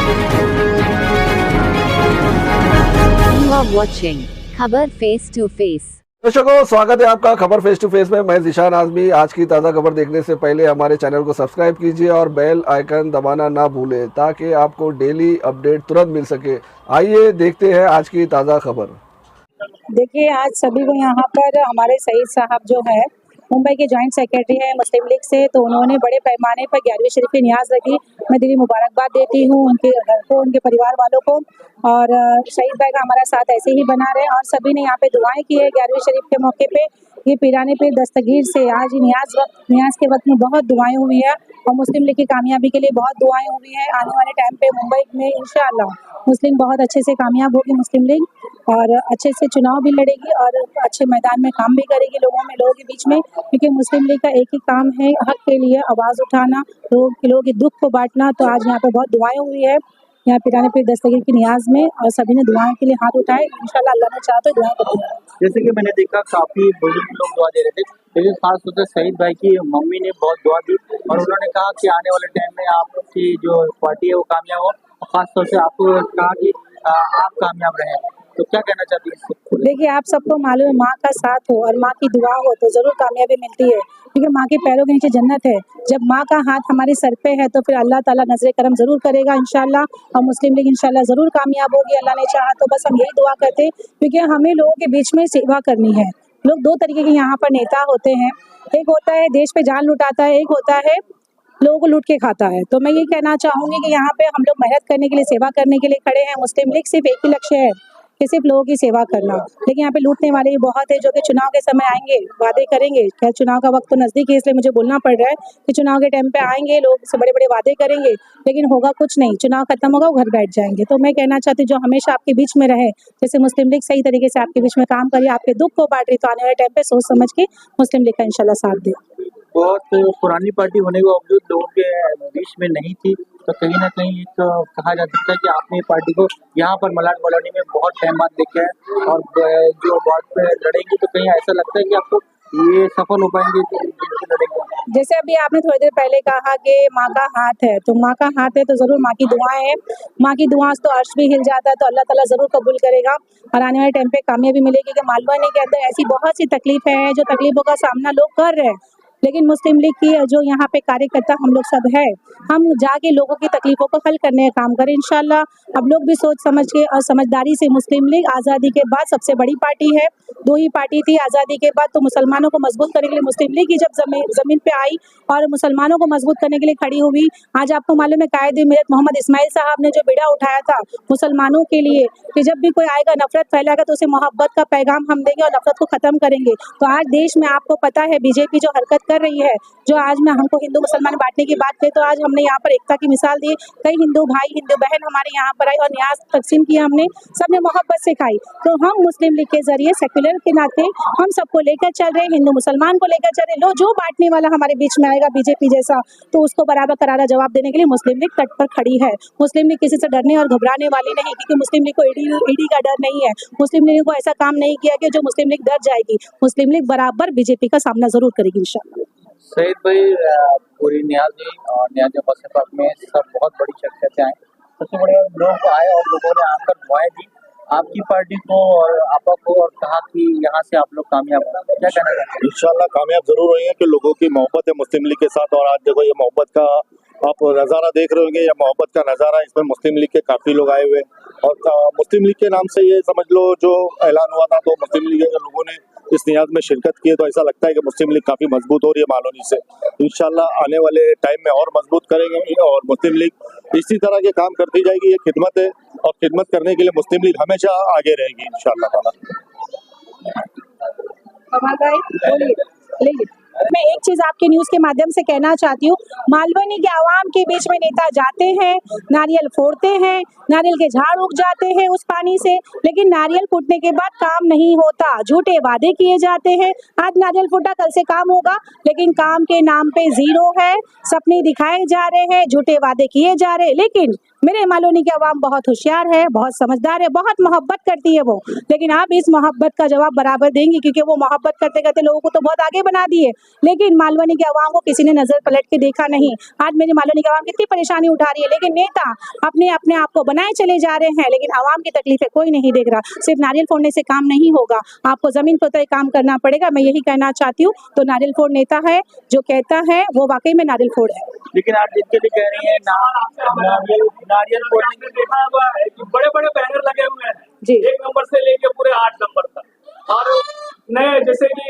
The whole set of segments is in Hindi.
You are watching खबर फेस टू फेस। दर्शकों, स्वागत है आपका खबर फेस टू फेस में। मैं ज़ीशान आज़मी। आज की ताज़ा खबर देखने से पहले हमारे चैनल को सब्सक्राइब कीजिए और बेल आइकन दबाना ना भूलें ताकि आपको डेली अपडेट तुरंत मिल सके। आइए देखते हैं आज की ताज़ा खबर। देखिए, आज सभी को यहाँ पर हमारे सईद साहब जो है मुंबई के जॉइंट सेक्रेटरी हैं मुस्लिम लीग से, तो उन्होंने बड़े पैमाने पर 11वीं शरीफ की नियाज रखी। मैं दिली मुबारकबाद देती हूँ उनके घर को, उनके परिवार वालों को। और शहीद भाई का हमारा साथ ऐसे ही बना रहे। और सभी ने यहाँ पे दुआएं की है 11वीं शरीफ के मौके पे। ये पीराने पे दस्तगीर से आज नियाज के वक्त में बहुत दुआएं हुई है और मुस्लिम लीग की कामयाबी के लिए बहुत दुआएं हुई है। आने वाले टाइम पे मुंबई में इंशाअल्लाह मुस्लिम बहुत अच्छे से कामयाब होगी मुस्लिम लीग, और अच्छे से चुनाव भी लड़ेगी और अच्छे मैदान में काम भी करेगी लोगों के बीच में। क्योंकि मुस्लिम लीग का एक ही काम है, हक के लिए आवाज़ उठाना, लोगों के दुख को बांटना। तो आज यहाँ पे बहुत दुआएं हुई है यहाँ पिराने पे दस्तगीर की नियाज में, और सभी ने दुआएं के लिए हाथ उठाए। इंशाल्लाह अल्लाह ने चाहा तो दुआएं करेंगे। जैसे कि मैंने देखा काफी बुजुर्ग लोग दुआ दे रहे थे, लेकिन खास तौर से शहीद भाई की मम्मी ने बहुत दुआ दी और उन्होंने कहा कि आने वाले टाइम में आपकी जो पार्टी है वो कामयाब हो, और खास तौर से आपको कहा कि आप कामयाब रहे। तो क्या कहना चाहती है? देखिए, आप सबको मालूम है, माँ का साथ हो और माँ की दुआ हो तो जरूर कामयाबी मिलती है। क्योंकि माँ के पैरों के नीचे जन्नत है। जब माँ का हाथ हमारे सर पे है तो फिर अल्लाह ताला नजर करम जरूर करेगा इंशाल्लाह, और मुस्लिम लीग इंशाल्लाह जरूर कामयाब होगी अल्लाह ने चाहा तो। बस हम यही दुआ करते हैं, क्योंकि हमें लोगों के बीच में सेवा करनी है। लोग दो तरीके के यहाँ पर नेता होते हैं, एक होता है देश पे जान लुटाता है, एक होता है लोगों को लूट के खाता है। तो मैं ये कहना चाहूंगी कि यहाँ पे हम लोग मेहनत करने के लिए, सेवा करने के लिए खड़े हैं। मुस्लिम लीग सिर्फ एक ही लक्ष्य है कि सिर्फ लोगों की सेवा करना। लेकिन यहाँ पे लूटने वाले भी बहुत है, जो कि चुनाव के समय आएंगे, वादे करेंगे। खैर, चुनाव का वक्त तो नजदीक है, इसलिए मुझे बोलना पड़ रहा है कि चुनाव के टाइम पे आएंगे लोग, से बड़े बड़े वादे करेंगे, लेकिन होगा कुछ नहीं। चुनाव खत्म होगा, वो घर बैठ जाएंगे। तो मैं कहना चाहती हूँ जो हमेशा आपके बीच में रहे, जैसे मुस्लिम लीग सही तरीके से आपके बीच में काम करिए, आपके दुख को बांट रही, तो आने वाले टाइम पे सोच समझ के मुस्लिम लीग का इंशाल्लाह साथ दे। बहुत पुरानी पार्टी होने के बावजूद लोगों के बीच में नहीं थी, तो कहीं ना कहीं एक कहा जा सकता है कि आपने पार्टी को यहाँ पर मलाड कॉलोनी में बहुत टाइम बाद देखा है, और जो वार्ड पे लड़ेंगे तो कहीं ऐसा लगता है कि आपको ये सफल हो पाएंगे कि लड़ेंगे। जैसे अभी आपने थोड़ी देर पहले कहा कि माँ का हाथ है, तो माँ का हाथ है तो जरूर माँ की दुआएं हैं। माँ की दुआ से तो अर्श भी हिल जाता है, तो अल्लाह ताला जरूर कबूल करेगा और आने वाले टाइम पे कामयाबी मिलेगी। कि मालवानी के अंदर ऐसी बहुत सी तकलीफें हैं, जो तकलीफों का सामना लोग कर रहे हैं, लेकिन मुस्लिम लीग की जो यहाँ पे कार्यकर्ता हम लोग सब है, हम जाके लोगों की तकलीफों को हल करने का काम करें इंशाल्लाह। अब लोग भी सोच समझ के और समझदारी से, मुस्लिम लीग आज़ादी के बाद सबसे बड़ी पार्टी है। दो ही पार्टी थी आज़ादी के बाद, तो मुसलमानों को मजबूत करने के लिए मुस्लिम लीग ही जब जमीन पे आई और मुसलमानों को मजबूत करने के लिए खड़ी हुई। आज आपको मालूम है कायदे मिल्लत मोहम्मद इस्माइल साहब ने जो बीड़ा उठाया था मुसलमानों के लिए, कि जब भी कोई आएगा नफरत फैलाएगा तो उसे मोहब्बत का पैगाम हम देंगे और नफरत को खत्म करेंगे। तो आज देश में आपको पता है बीजेपी जो हरकत कर रही है, जो आज में हमको हिंदू मुसलमान बांटने की बात कही, तो आज हमने यहाँ पर एकता की मिसाल दी। कई हिंदू भाई, हिंदू बहन हमारे यहाँ पर आई और न्याज तकसीम किया हमने, सबने मोहब्बत से खाई। तो हम मुस्लिम लीग के जरिए सेक्युलर के नाते हम सबको लेकर चल रहे, हिंदू मुसलमान को लेकर चल रहे। लो जो बांटने वाला हमारे बीच में आएगा बीजेपी जैसा, तो उसको बराबर करारा जवाब देने के लिए मुस्लिम लीग तट पर खड़ी है। मुस्लिम लीग किसी से डरने और घबराने वाली नहीं, क्योंकि मुस्लिम लीग को ईडी का डर नहीं है। मुस्लिम लीग को ऐसा काम नहीं किया कि जो मुस्लिम लीग डर जाएगी। मुस्लिम लीग बराबर बीजेपी का सामना जरूर करेगी इंशाल्लाह। शहीद भाई, पूरी न्याजी और न्याजी बसपा में सब बहुत बड़ी शख्सियतें आए, सबसे बड़े लोग आए और लोगों ने आकर दुआएं दी आपकी पार्टी को और आपा को, और कहा कि यहाँ से आप लोग कामयाब हो। क्या कहना है? इंशाल्लाह कामयाब जरूर हुई है कि लोगों की मोहब्बत है मुस्लिम लीग के साथ। और आज देखो ये मोहब्बत का आप नज़ारा देख रहे होंगे, या मोहब्बत का नज़ारा, इसमें मुस्लिम लीग के काफ़ी लोग आए हुए। और मुस्लिम लीग के नाम से ये समझ लो जो ऐलान हुआ था, तो मुस्लिम लीग के लोगों ने इस नियाज में शिरकत की है, तो ऐसा लगता है कि मुस्लिम लीग काफ़ी मजबूत हो रही है मालोनी से। इंशाल्लाह आने वाले टाइम में और मजबूत करेंगे और मुस्लिम लीग इसी तरह के काम करती जाएगी। ये खिदमत है और खिदमत करने के लिए मुस्लिम लीग हमेशा आगे रहेगी इंशाल्लाह ताला। मैं एक चीज आपके न्यूज के माध्यम से कहना चाहती हूँ, मालवनी के आवाम के बीच में नेता जाते हैं, नारियल फोड़ते हैं, नारियल के झाड़ उग जाते हैं उस पानी से, लेकिन नारियल फूटने के बाद काम नहीं होता, झूठे वादे किए जाते हैं। आज नारियल फूटा, कल से काम होगा, लेकिन काम के नाम पे जीरो है। सपने दिखाए जा रहे हैं, झूठे वादे किए जा रहे हैं। लेकिन मेरे मालवनी की आवाम बहुत होशियार है, बहुत समझदार है, बहुत मोहब्बत करती है वो। लेकिन आप इस मोहब्बत का जवाब बराबर देंगी, क्योंकि वो मोहब्बत करते करते लोगों को तो बहुत आगे बना दिए। लेकिन मालवनी के अवाम को किसी ने नजर पलट के देखा नहीं। आज मेरी मालवनी की अवाम कितनी परेशानी उठा रही है, लेकिन नेता अपने आप को बनाए चले जा रहे हैं, लेकिन अवाम की तकलीफें कोई नहीं देख रहा। सिर्फ नारियल फोड़ने से काम नहीं होगा, आपको जमीन पर काम करना पड़ेगा। मैं यही कहना चाहती हूँ। तो नारियल फोड़ नेता है जो कहता है वो वाकई में नारियल फोड़ है। लेकिन आप जिनके लिए कह रही हैं नारियल फोड़ने के देखा हुआ है कि बड़े बड़े बैनर लगे हुए हैं जी। 1 नंबर से लेके पूरे 8 नंबर तक, और नए जैसे कि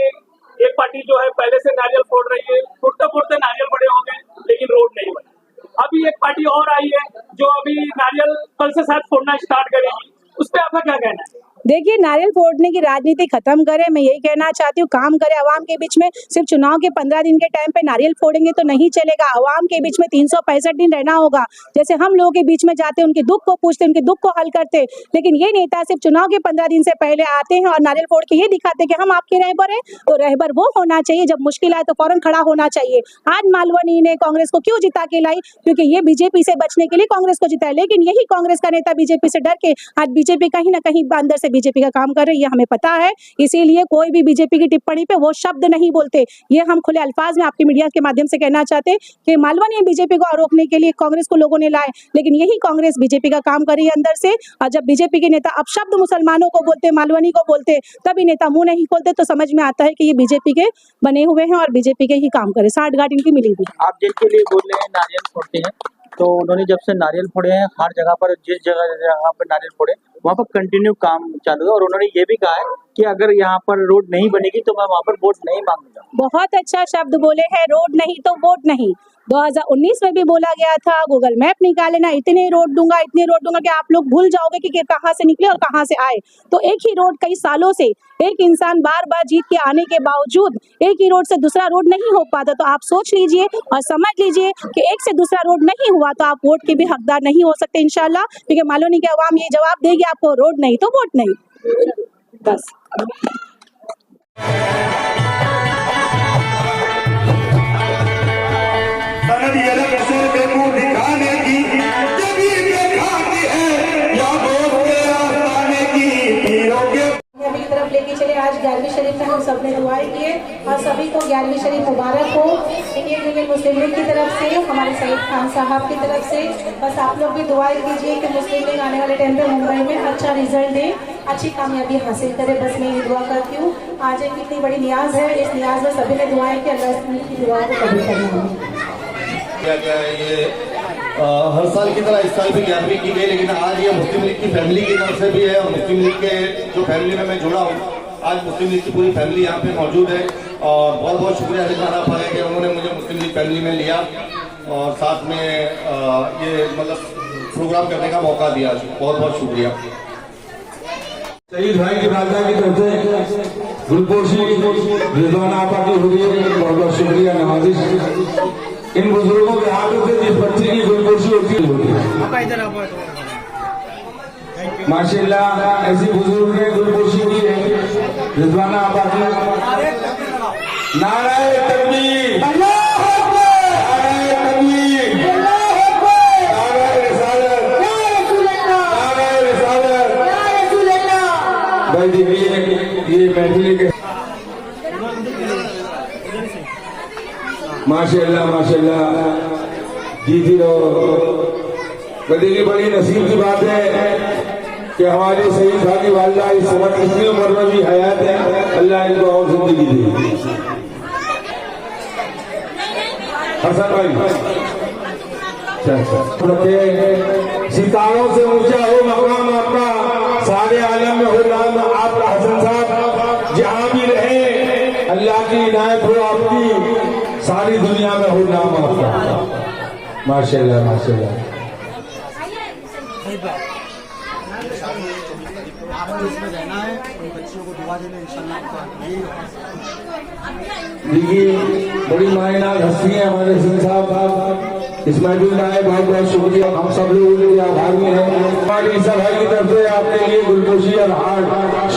एक पार्टी जो है पहले से नारियल फोड़ रही है, फुटते फुटते नारियल बड़े हो गए लेकिन रोड नहीं बनी। अभी एक पार्टी और आई है जो अभी नारियल कल से शायद फोड़ना स्टार्ट करेगी, उस पर आपका क्या कहना है? देखिए, नारियल फोड़ने की राजनीति खत्म करें, मैं यही कहना चाहती हूँ। काम करें अवाम के बीच में। सिर्फ चुनाव के 15 दिन के टाइम पे नारियल फोड़ेंगे तो नहीं चलेगा। अवाम के बीच में 365 दिन रहना होगा। जैसे हम लोगों के बीच में जाते हैं, उनके दुख को पूछते, उनके दुख को हल करते। लेकिन ये नेता सिर्फ चुनाव के 15 दिन से पहले आते हैं और नारियल फोड़ के ये दिखाते हैं कि हम आपके रहबर हैं। तो रहबर वो होना चाहिए, जब मुश्किल आए तो फौरन खड़ा होना चाहिए। आज मालवनी ने कांग्रेस को क्यों जिता के लाई? क्योंकि ये बीजेपी से बचने के लिए कांग्रेस को जिताए, लेकिन यही कांग्रेस का नेता बीजेपी से डर के आज बीजेपी कहीं ना कहीं अंदर से बीजेपी का काम कर रही है, हमें पता है। इसीलिए कोई भी बीजेपी की टिप्पणी पे वो शब्द नहीं बोलते। ये हम खुले अल्फाज में आपके मीडिया के माध्यम से कहना चाहते हैं कि मालवनी बीजेपी को रोकने के लिए कांग्रेस को लोगों ने लाए, लेकिन यही कांग्रेस बीजेपी का काम कर रही है अंदर से। और जब बीजेपी के नेता अपशब्द मुसलमानों को बोलते, मालवनी को बोलते, तभी नेता मुंह नहीं खोलते, तो समझ में आता है कि ये बीजेपी के बने हुए हैं और बीजेपी के ही काम करे। 60 गांठ इनकी मिली हुई। आप जिनके लिए बोल रहे हैं नारियल फोड़ते हैं, तो उन्होंने जब से नारियल फोड़े हैं हर जगह पर, जिस जगह पर नारियल फोड़े वहाँ पर कंटिन्यू काम चालू है, और उन्होंने ये भी कहा है कि अगर यहाँ पर रोड नहीं बनेगी तो मैं वहाँ पर वोट नहीं मांगूंगा। बहुत अच्छा शब्द बोले हैं, रोड नहीं तो वोट नहीं। 2019 में भी बोला गया था, गूगल मैप निकाले ना, इतने रोड दूंगा कि आप लोग भूल जाओगे कि कहाँ से निकले और कहाँ से आए। तो एक ही रोड कई सालों से एक इंसान बार बार जीत के आने के बावजूद एक ही रोड से दूसरा रोड नहीं हो पाता। तो आप सोच लीजिए और समझ लीजिए कि एक से दूसरा रोड नहीं हुआ तो आप वोट के भी हकदार नहीं हो सकते इंशाल्लाह, क्योंकि मालवनी के अवाम ये जवाब देगी आपको, रोड नहीं तो वोट नहीं। बस। तरफ लेके चले। आज 11वीं शरीफ में हम सब ने दुआएं किए और सभी को 11वीं शरीफ मुबारक हो। इंडियन यूनियन मुस्लिम लीग की तरफ से, हमारे सईद खान साहब की तरफ से। बस आप लोग भी दुआएं कीजिए कि मुस्लिम लीग आने वाले टाइम पे मुंबई में अच्छा रिजल्ट दे, अच्छी कामयाबी हासिल करे। बस मैं ये दुआ करती हूँ। आज एक इतनी बड़ी नियाज है, इस नियाज में सभी ने दुआएं की, अल्लाह की दुआ को कबूल करना। हर साल की तरह इस साल भी 11वीं की गई, लेकिन आज ये मुस्लिम लीग की फैमिली की तरफ से भी है, और मुस्लिम लीग के जो फैमिली में मैं जुड़ा हूँ, आज मुस्लिम लीग की पूरी फैमिली यहाँ पे मौजूद है। और बहुत बहुत शुक्रिया अली खान आप कि उन्होंने मुझे मुस्लिम लीग फैमिली में लिया और साथ में ये मतलब प्रोग्राम करने का मौका दिया। बहुत बहुत शुक्रिया। शहीद भाई की राजा की तरफ से गुलपोशी रिजवाना आपा की हुई है, बहुत बहुत शुक्रिया नवाजिश। इन बुजुर्गों के हाथों से जिस बच्चे की गुलपोशी होती है, माशाल्लाह ऐसी बुजुर्ग ने गुलपोशी की है रिजवाना आपा की। नाराए तकबीर, अल्लाह अकबर, नाराए तकबीर, अल्लाह अकबर, नाराए रिसालत, या रसूल अल्लाह, नाराए रिसालत, या रसूल अल्लाह। भाई देखिए ये महफिल के माशाल्लाह माशाल्लाह जीती रहो। बड़ी बड़ी नसीब की बात है कि हमारे सईद साहब की वालिदा इस समय इतनी उम्र में भी हयात है, अल्लाह इनको और जिंदगी दे। हसन भाई सितारों से ऊंचा हो मकाम आपका, सारे आलम में हो नाम आपका हसन साहब, जहाँ भी रहे अल्लाह की इनायत हो आपकी, सारी दुनिया में हो नाम आपका। माशाल्लाह माशाल्लाह। इसमें रहना है और बच्चों को दुआ देना इंशाल्लाह। देखिए बड़ी मायनात हस्ती है हमारे सिंह साहब, इस महफिल में आए, बहुत बहुत शुक्रिया। हम सब लोग उनके आभारी हैं। हमारी ईसा भाई की तरफ से आपके लिए गुलपोशी और हार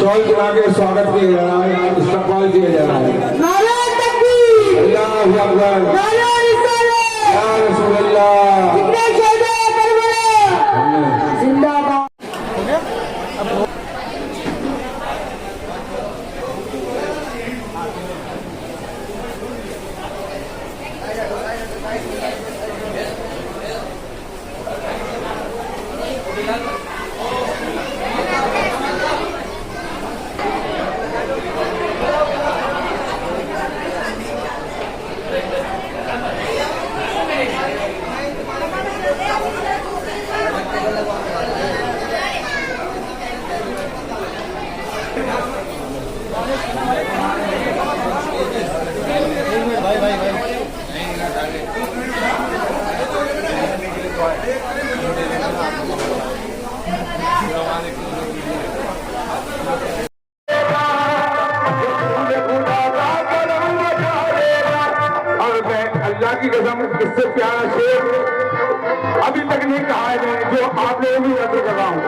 शॉल चुरा के स्वागत किया जा रहा है, इस्तकबाल किया जा रहा है। नारे तकबीर, अल्लाहू अकबर, नारे रिसालत, या रसूल अल्लाह, जिंदाबाद। अल्लाह की कसम इससे प्यारा शेर अभी तक नहीं कहा है मैंने, जो आप लोगों की नजर कर रहा हूं।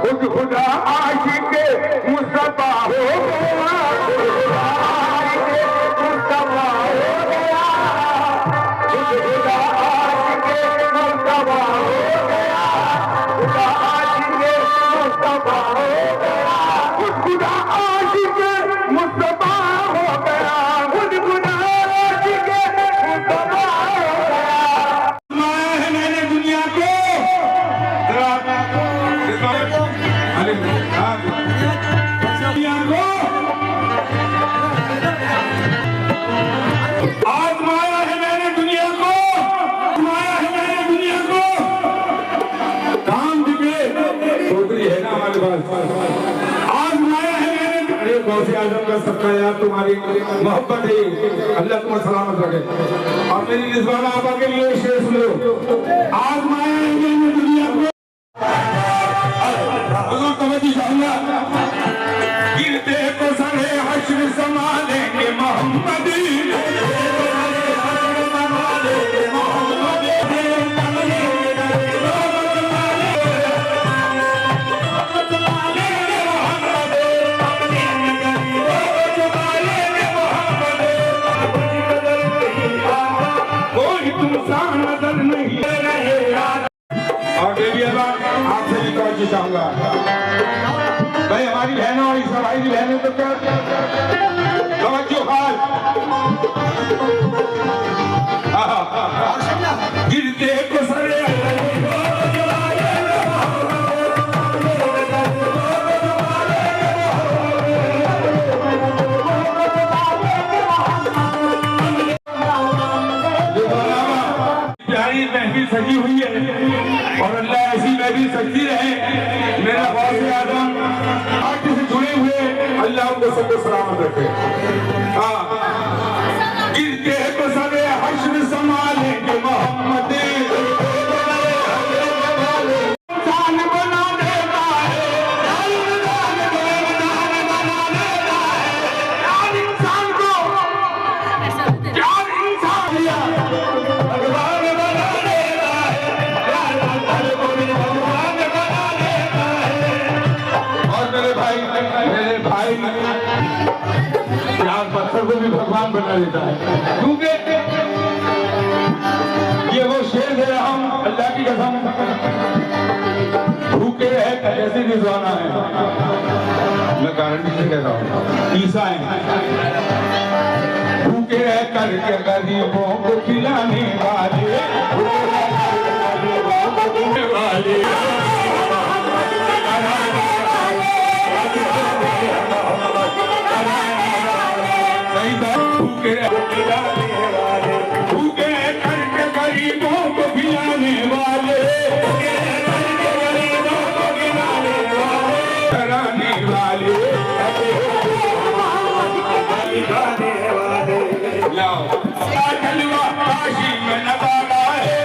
खुद खुदा आशिक मुस्तफा हो गया, खुद खुदा आशिक मुस्तफा हो गया, खुद खुदा आशिक मुस्तफा हो गया, खुदा आशिक मुस्तफा हो गया, खुद खुदा आशिक मुस्तफा हो गया, खुद खुदा आशिक मुस्तफा हो गया। मैंने दुनिया को आजमाया है मैंने दुनिया को, आजमाया है मैंने दुनिया को, काम दिखे चौधरी है ना हमारे पास, आजमाया है मैंने। अरे गौसे आजम का सबका यार तुम्हारी मोहब्बत है, अल्लाह तुम्हें सलामत रखे। और मेरी रिजवाना आपा के लिए शेर सुन लो, आजमाया है मैंने दुनिया को, गिरते को सरे हश्र संभालेंगे मोहम्मद, कोई तुमसान नजर नहीं रहेगा। और देवी आपसे भी तवज्जो चाहूंगा भाई, हमारी बहनों और इसराइली की बहनों को क्या तवज्जो खाल, गिरते को सरे प्यारी महफिल सजी हुई है और अल्लाह ऐसी महफिल सजती रहे। मेरा गौसे आजम आगे से जुड़े हुए अल्लाह उनको सबको सलामत रखे। गिरते को सरे हश्र संभालेंगे मोहम्मद, इंसान बना देता है, यार इंसान को यार इंसान दिया भगवान बना देता है, भगवान बना देता है। और मेरे भाई यार पत्थर को भी भगवान बना देता है, क्योंकि ये वो शेर दे रहा हूं अल्लाह की कसम, भूखे रहे कैसे रिजवाना है, मैं गारंटी से कह रहा हूं, ईसा है, भूखे रह करके गरीबों को खिलाने वाले भूखे करके गरीबों को खिलाने वाले, कराने वाले, जलवा काशी में नवाला है,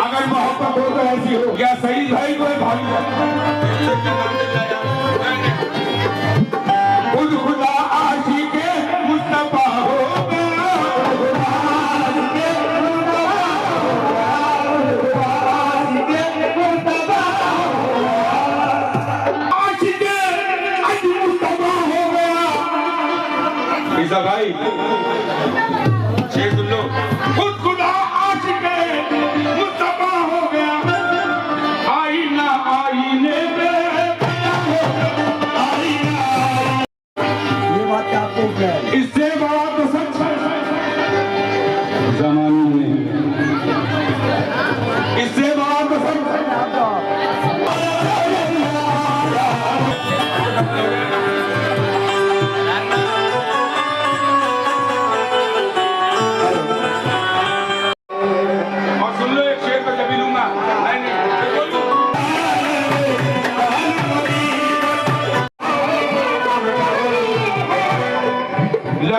अगर मोहब्बत हो तो ऐसी हो। क्या सही भाई कोई भाई खुद खुदा आशिक मुस्तफा हो गया, आशिक आज मुस्तफा हो गया। ईसा भाई शेर सुन लो, खुद खुदा आशिक मुस्तफा हो गया, आईना आईने में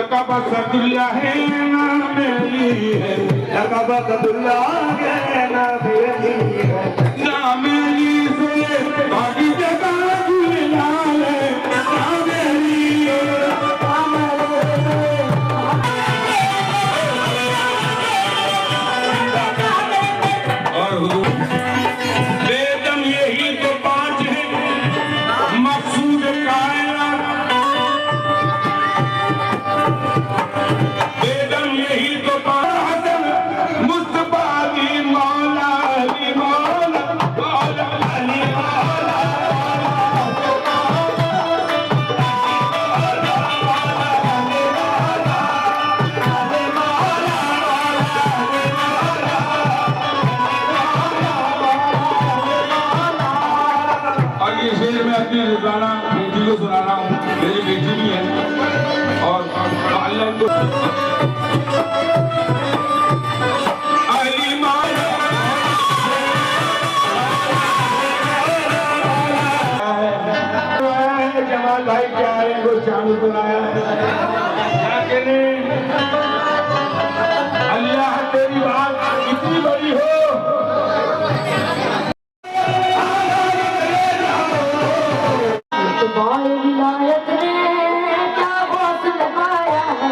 लकबतुल्लाह नाम अली है, लकबतुल्लाह नाम अली है, नाम अली से बाकी जगह गुलाल है, नाम अली और बेदम यही तो पांच है मकसूद कायनात, बेदम यही तो पांच मुस्तफा अली मौला अली मौला मौला अली मौला और ये शेर मैं अपनी रुजाना बेटी को सुना रहा हूँ, मेरी बेटी भी है और अल्लाह को अली मौला जमाल भाई क्या है को शामिल बनाया है, अल्लाह तेरी बात इतनी बड़ी हो तुम्हारी विलायत ने क्या हौसला पाया है,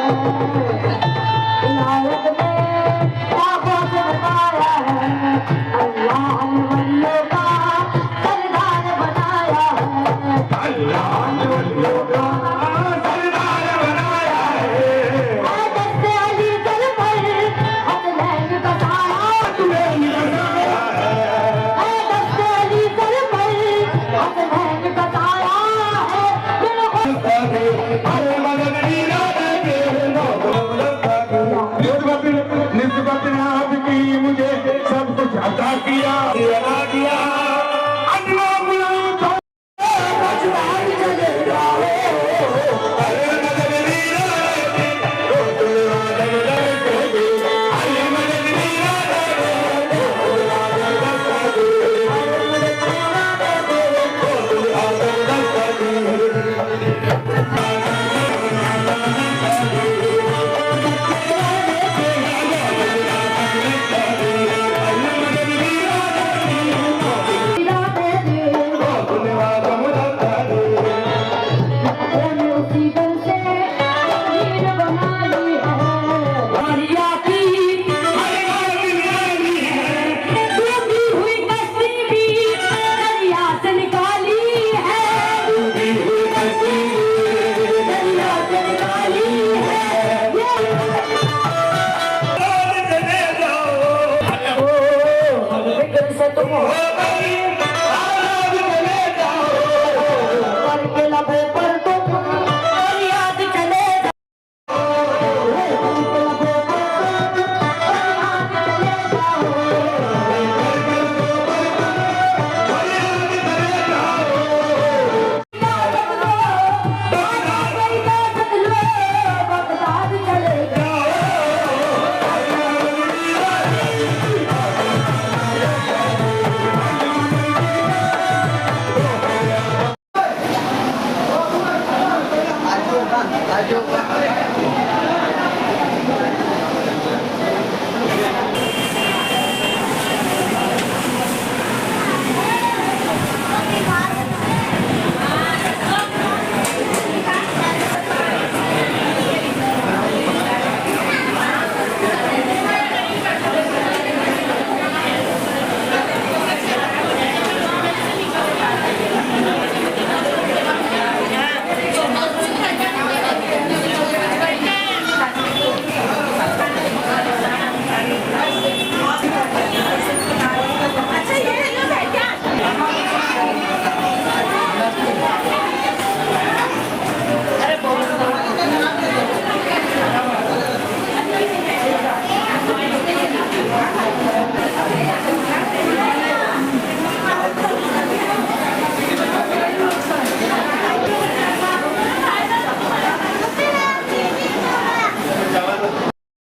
विलायत ने क्या हौसला पाया है, अल्लाह ने वलियों का सरदार बनाया है, अल्लाह ने वलियों का सरदार बनाया है, दस्ते अली सर पर हसनैन का साया, दस्ते अली सर पर हसनैन का साया है, निस्बत आपकी मुझे सब कुछ अता किया उसी दर से मीर बनाई है, मारिया की डूबी हुई कश्ती भी दरिया से निकाली है, डूबी हुई कश्ती दरिया से निकाली है, फिक्र से तुम हो गई करके लबे